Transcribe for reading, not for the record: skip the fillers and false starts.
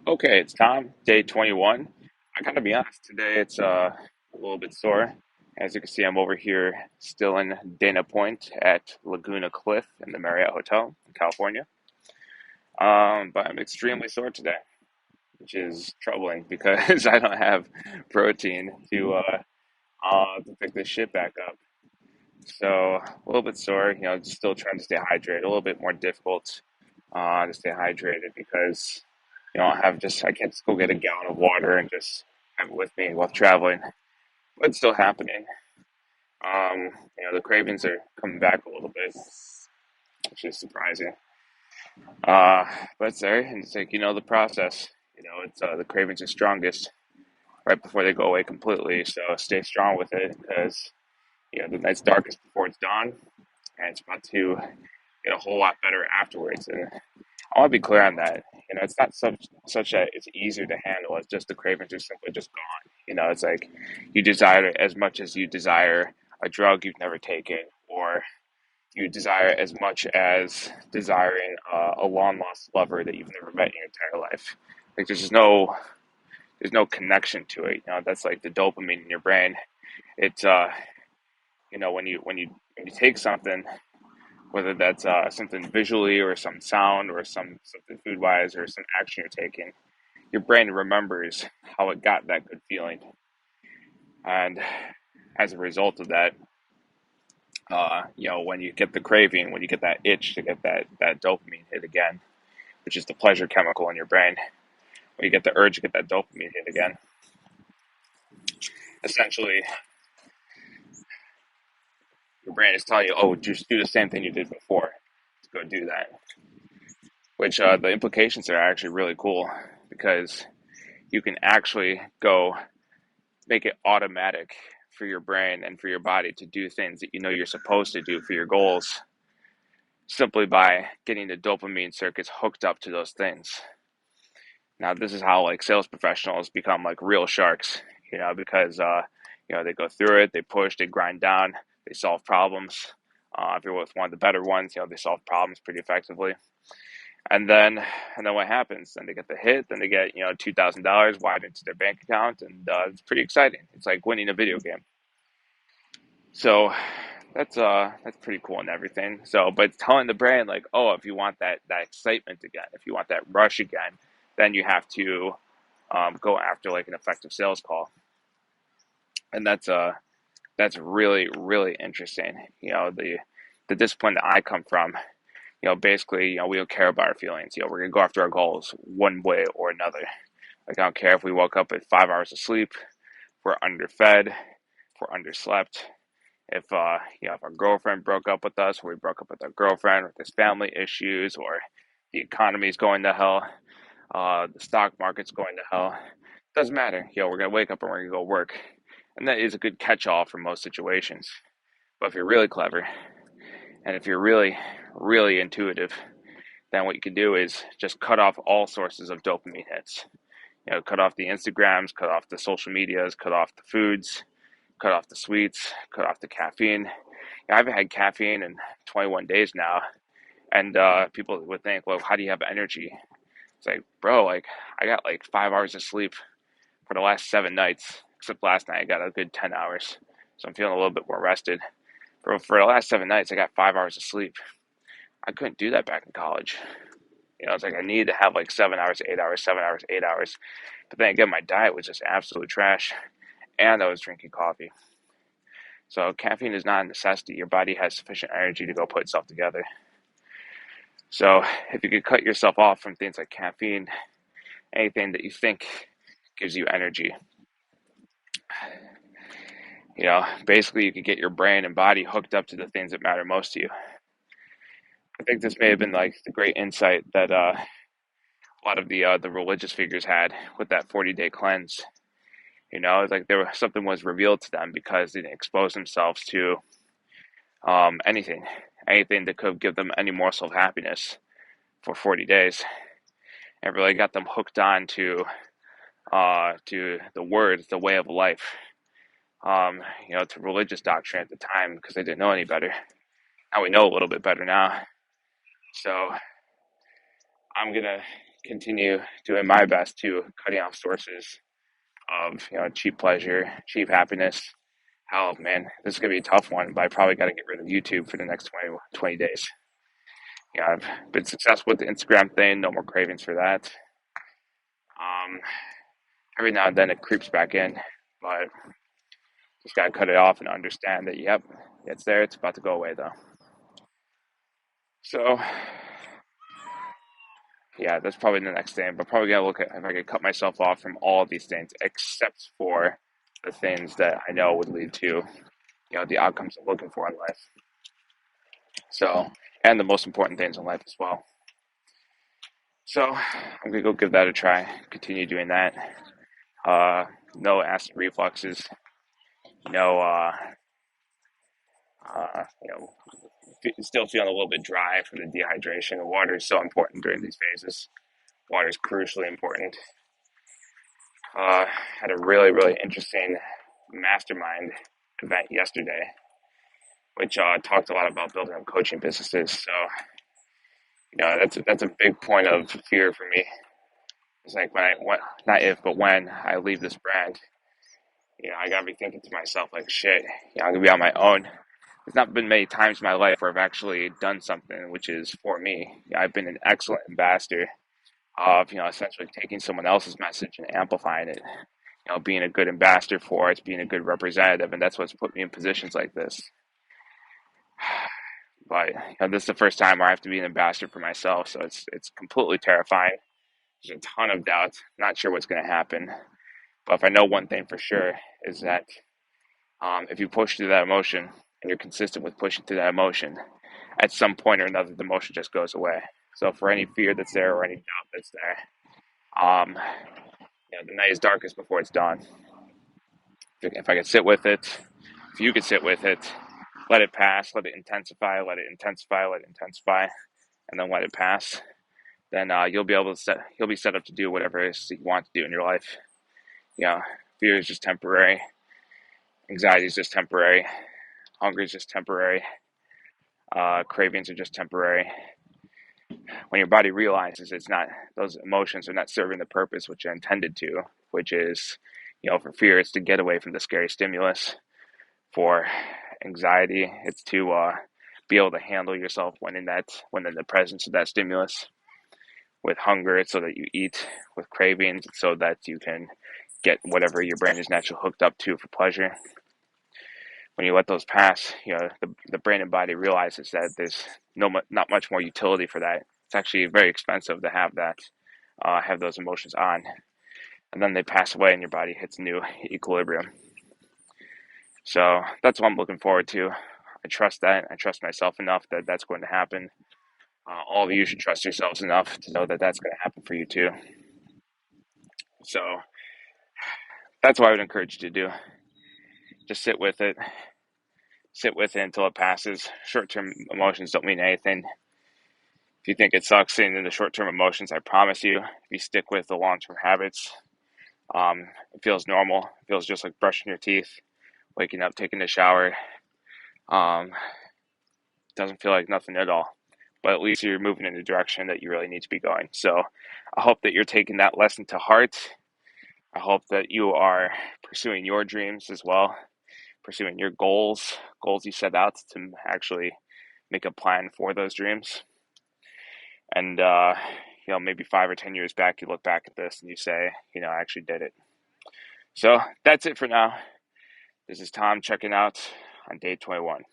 Okay, it's Tom, day 21. I gotta be honest, today it's a little bit sore. As you can see, I'm over here still in Dana Point at Laguna Cliff in the Marriott Hotel in California. But I'm extremely sore today, which is troubling because I don't have protein to pick this shit back up. So a little bit sore, still trying to stay hydrated. A little bit more difficult to stay hydrated because I can't just go get a gallon of water and just have it with me while traveling. But it's still happening. The cravings are coming back a little bit, which is surprising. Uh, but it's there, and it's like the process. It's the cravings are strongest right before they go away completely. So stay strong with it because the night's darkest before it's dawn, and it's about to get a whole lot better afterwards. And I want to be clear on that. It's not such that it's easier to handle. It's just the cravings are simply just gone. It's like you desire it as much as you desire a drug you've never taken, or you desire as much as desiring a long lost lover that you've never met in your entire life. Like there's no connection to it. That's like the dopamine in your brain. It's when you take something, whether that's something visually or some sound or something food wise or some action you're taking, your brain remembers how it got that good feeling, and as a result of that, when you get the craving, when you get that itch to get that dopamine hit again, which is the pleasure chemical in your brain, when you get the urge to get that dopamine hit again, essentially your brain is telling you, oh, just do the same thing you did before. Let's go do that. Which the implications are actually really cool because you can actually go make it automatic for your brain and for your body to do things that you're supposed to do for your goals simply by getting the dopamine circuits hooked up to those things. Now, this is how like sales professionals become like real sharks, because they go through it, they push, they grind down, they solve problems. If you're with one of the better ones, they solve problems pretty effectively. And then what happens? Then they get the hit. Then they get $2,000 wired into their bank account, and it's pretty exciting. It's like winning a video game. So that's pretty cool and everything. So, but telling the brain like, oh, if you want that excitement again, if you want that rush again, then you have to go after like an effective sales call, and that's really really interesting. The discipline that I come from. Basically, we don't care about our feelings. We're gonna go after our goals one way or another. Like I don't care if we woke up at 5 hours of sleep, if we're underfed, if we're underslept, if our girlfriend broke up with us, or we broke up with our girlfriend, or there's family issues, or the economy's going to hell, the stock market's going to hell. Doesn't matter. We're gonna wake up and we're gonna go work, and that is a good catch-all for most situations. But if you're really clever, and if you're really, really intuitive, then what you can do is just cut off all sources of dopamine hits. Cut off the Instagrams, cut off the social medias, cut off the foods, cut off the sweets, cut off the caffeine. I haven't had caffeine in 21 days now, and people would think, well, how do you have energy? It's like, bro, like I got like 5 hours of sleep for the last 7 nights, except last night I got a good 10 hours, so I'm feeling a little bit more rested. For the last 7 nights, I got 5 hours of sleep. I couldn't do that back in college. It's like I needed to have like 7 hours, 8 hours, 7 hours, 8 hours. But then again, my diet was just absolute trash, and I was drinking coffee. So caffeine is not a necessity. Your body has sufficient energy to go put itself together. So if you could cut yourself off from things like caffeine, anything that you think gives you energy, basically you could get your brain and body hooked up to the things that matter most to you. I think this may have been like the great insight that a lot of the religious figures had with that 40-day cleanse. It's like something was revealed to them because they didn't expose themselves to anything, anything that could give them any morsel of happiness for 40 days. And really got them hooked on to the words, the way of life, to religious doctrine at the time because they didn't know any better. Now we know a little bit better now. So I'm gonna continue doing my best to cutting off sources of cheap pleasure, cheap happiness. Hell, man, this is gonna be a tough one, but I probably got to get rid of YouTube for the next 20 days. I've been successful with the Instagram thing. No more cravings for that. Um, every now and then it creeps back in, but just gotta cut it off and understand that, yep, it's there. It's about to go away though. So, yeah, that's probably the next thing. But probably gotta look at if I could cut myself off from all of these things, except for the things that I know would lead to, the outcomes I'm looking for in life. So, and the most important things in life as well. So, I'm gonna go give that a try. Continue doing that. Uh, no acid refluxes. No, still feeling a little bit dry from the dehydration. Water is so important during these phases. Water is crucially important. Had a really, really interesting mastermind event yesterday, which talked a lot about building up coaching businesses. So, that's a big point of fear for me. It's like not if, but when I leave this brand, I gotta be thinking to myself like, shit, I'm gonna be on my own. There's not been many times in my life where I've actually done something which is for me. I've been an excellent ambassador of, essentially taking someone else's message and amplifying it. Being a good ambassador for it, being a good representative, and that's what's put me in positions like this. But this is the first time where I have to be an ambassador for myself, so it's completely terrifying. There's a ton of doubt. Not sure what's going to happen, but if I know one thing for sure is that if you push through that emotion and you're consistent with pushing through that emotion, at some point or another, the emotion just goes away. So for any fear that's there or any doubt that's there, the night is darkest before it's dawn. If I could sit with it, if you could sit with it, let it pass, let it intensify, let it intensify, let it intensify, and then let it pass, then you'll be set up to do whatever it is that you want to do in your life. Fear is just temporary, anxiety is just temporary, hunger is just temporary, cravings are just temporary. When your body realizes it's not, those emotions are not serving the purpose which they're intended to, which is, for fear, it's to get away from the scary stimulus. For anxiety, it's to be able to handle yourself when in the presence of that stimulus. With hunger, it's so that you eat. With cravings, it's so that you can get whatever your brain is naturally hooked up to for pleasure. When you let those pass, the brain and body realizes that there's not much more utility for that. It's actually very expensive to have that, have those emotions on, and then they pass away, and your body hits new equilibrium. So that's what I'm looking forward to. I trust that. I trust myself enough that that's going to happen. All of you should trust yourselves enough to know that that's going to happen for you too. So that's what I would encourage you to do. Just sit with it. Sit with it until it passes. Short-term emotions don't mean anything. If you think it sucks sitting in the short-term emotions, I promise you, if you stick with the long-term habits, it feels normal. It feels just like brushing your teeth, waking up, taking a shower. Um, doesn't feel like nothing at all. But at least you're moving in the direction that you really need to be going. So I hope that you're taking that lesson to heart. I hope that you are pursuing your dreams as well, pursuing your goals you set out to actually make a plan for those dreams. And, maybe 5 or 10 years back, you look back at this and you say, I actually did it. So that's it for now. This is Tom checking out on day 21.